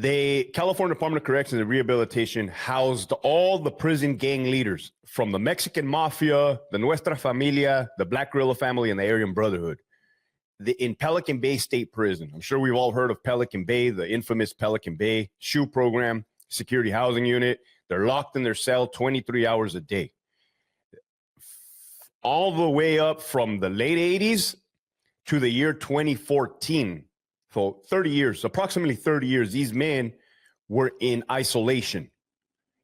California Department of Corrections and Rehabilitation housed all the prison gang leaders from the Mexican Mafia, the Nuestra Familia, the Black Guerrilla Family, and the Aryan Brotherhood in Pelican Bay State Prison. I'm sure we've all heard of Pelican Bay, the infamous Pelican Bay SHU program, security housing unit. They're locked in their cell 23 hours a day. All the way up from the late 80s to the year 2014. So 30 years, approximately 30 years, these men were in isolation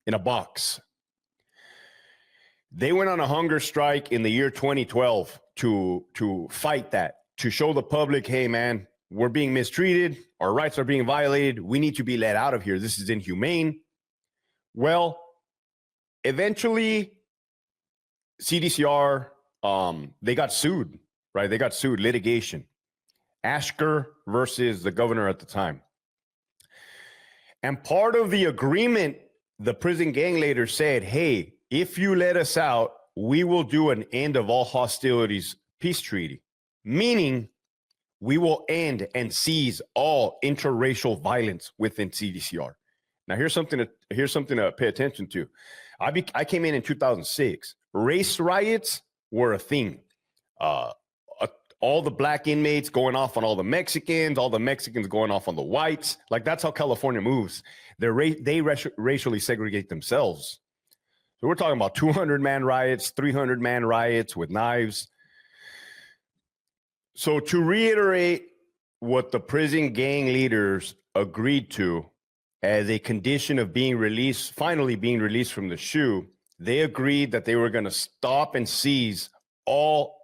in a box. They went on a hunger strike in the year 2012 to fight that, to show the public, hey, man, we're being mistreated. Our rights are being violated. We need to be let out of here. This is inhumane. Well, eventually, CDCR, they got sued, right? They got sued, litigation. Ashker versus the governor at the time. And part of the agreement, the prison gang leaders said, hey, if you let us out, we will do an end of all hostilities peace treaty, meaning we will end and seize all interracial violence within CDCR. Now, here's something to pay attention to. I came in 2006. Race riots were a thing. All the black inmates going off on all the Mexicans going off on the whites. Like, that's how California moves. They racially segregate themselves. So we're talking about 200-man riots, 300-man riots with knives. So to reiterate what the prison gang leaders agreed to as a condition of being released, finally being released from the SHU, they agreed that they were going to stop and seize all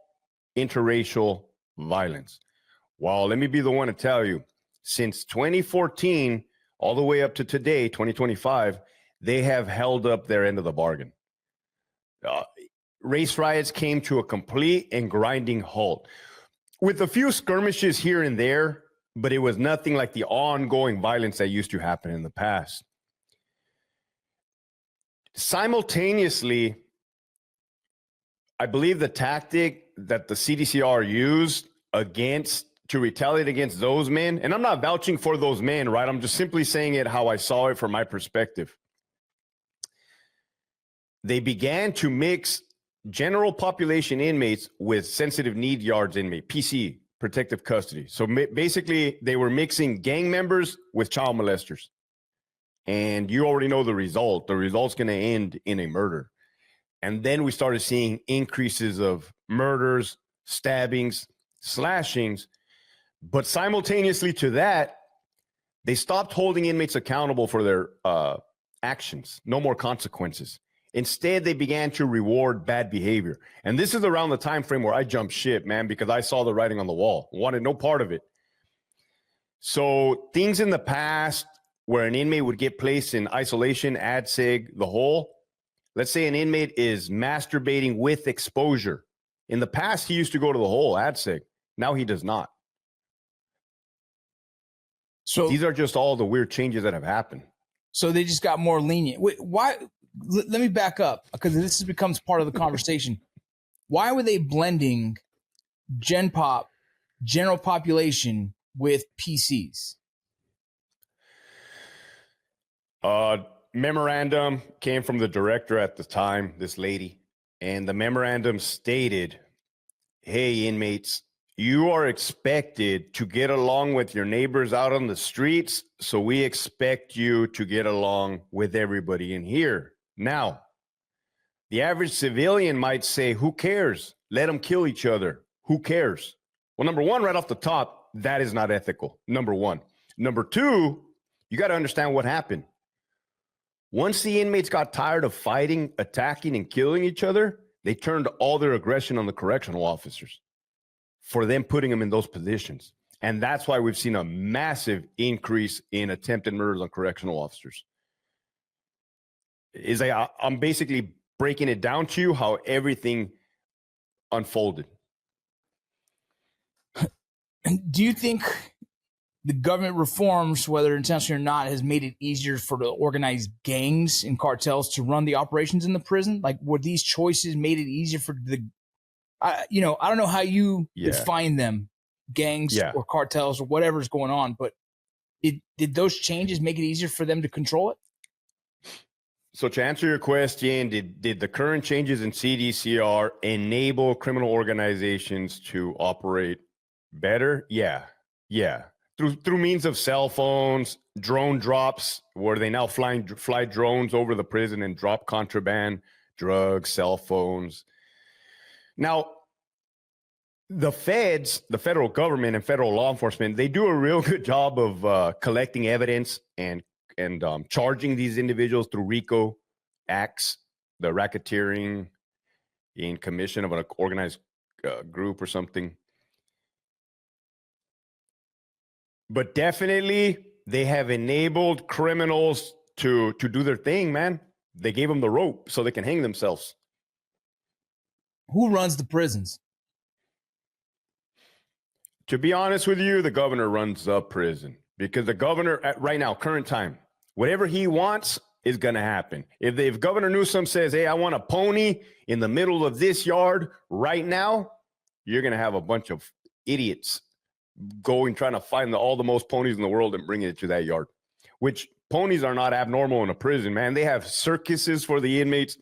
interracial violence. Well, let me be the one to tell you, since 2014 all the way up to today, 2025, they have held up their end of the bargain. Race riots came to a complete and grinding halt with a few skirmishes here and there, but it was nothing like the ongoing violence that used to happen in the past. Simultaneously, I believe the tactic that the CDCR used to retaliate against those men, and I'm not vouching for those men, right? I'm just simply saying it how I saw it from my perspective. They began to mix general population inmates with sensitive need yards inmate, PC, protective custody. So basically, they were mixing gang members with child molesters. And you already know the result. The result's going to end in a murder. And then we started seeing increases of murders, stabbings, slashings. But simultaneously to that, they stopped holding inmates accountable for their actions. No more consequences. Instead, they began to reward bad behavior. And this is around the time frame where I jumped ship, man, because I saw the writing on the wall. Wanted no part of it. So things in the past where an inmate would get placed in isolation, ADSEG, the whole. Let's say an inmate is masturbating with exposure. In the past, he used to go to the whole ADSEG. Now he does not. So these are just all the weird changes that have happened. So they just got more lenient. Wait, why? Let me back up, because this becomes part of the conversation. Why were they blending Gen Pop, general population, with PCs? Memorandum came from the director at the time, this lady, and the memorandum stated, hey, inmates, you are expected to get along with your neighbors out on the streets, so we expect you to get along with everybody in here. Now, the average civilian might say, who cares? Let them kill each other. Who cares? Well, number one, right off the top, that is not ethical. Number one. Number two, you got to understand what happened. Once the inmates got tired of fighting, attacking, and killing each other, they turned all their aggression on the correctional officers for them putting them in those positions. And that's why we've seen a massive increase in attempted murders on correctional officers. I'm basically breaking it down to you how everything unfolded. And do you think the government reforms, whether intentionally or not, has made it easier for the organized gangs and cartels to run the operations in the prison? Like, were these choices made it easier for the, I don't know how you define them, gangs or cartels or whatever's going on, but did those changes make it easier for them to control it? So to answer your question, did the current changes in CDCR enable criminal organizations to operate better? Yeah. Through means of cell phones, drone drops, where they now fly drones over the prison and drop contraband, drugs, cell phones. Now, the feds, the federal government and federal law enforcement, they do a real good job of collecting evidence and charging these individuals through RICO acts, the racketeering in commission of an organized group or something. But definitely, they have enabled criminals to do their thing, man. They gave them the rope so they can hang themselves. Who runs the prisons? To be honest with you, the governor runs the prison, because the governor right now, current time, whatever he wants is going to happen. If Governor Newsom says, hey, I want a pony in the middle of this yard right now, you're going to have a bunch of idiots trying to find all the most ponies in the world and bringing it to that yard, which ponies are not abnormal in a prison, man. They have circuses for the inmates.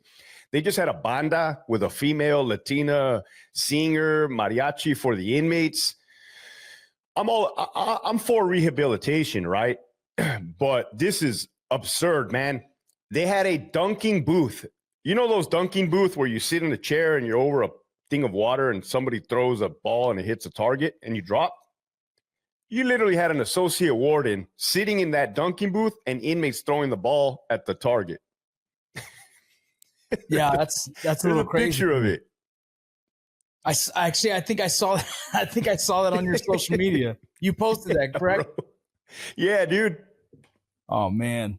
They just had a banda with a female Latina singer, mariachi for the inmates. I'm for rehabilitation, right? But this is absurd, man. They had a dunking booth. You know those dunking booth where you sit in a chair and you're over a thing of water and somebody throws a ball and it hits a target and you drop? You literally had an associate warden sitting in that dunking booth and inmates throwing the ball at the target. Yeah, that's a little crazy. Picture of it. I think I saw that. I think I saw that on your social media. You posted that, correct? Yeah, dude. Oh man.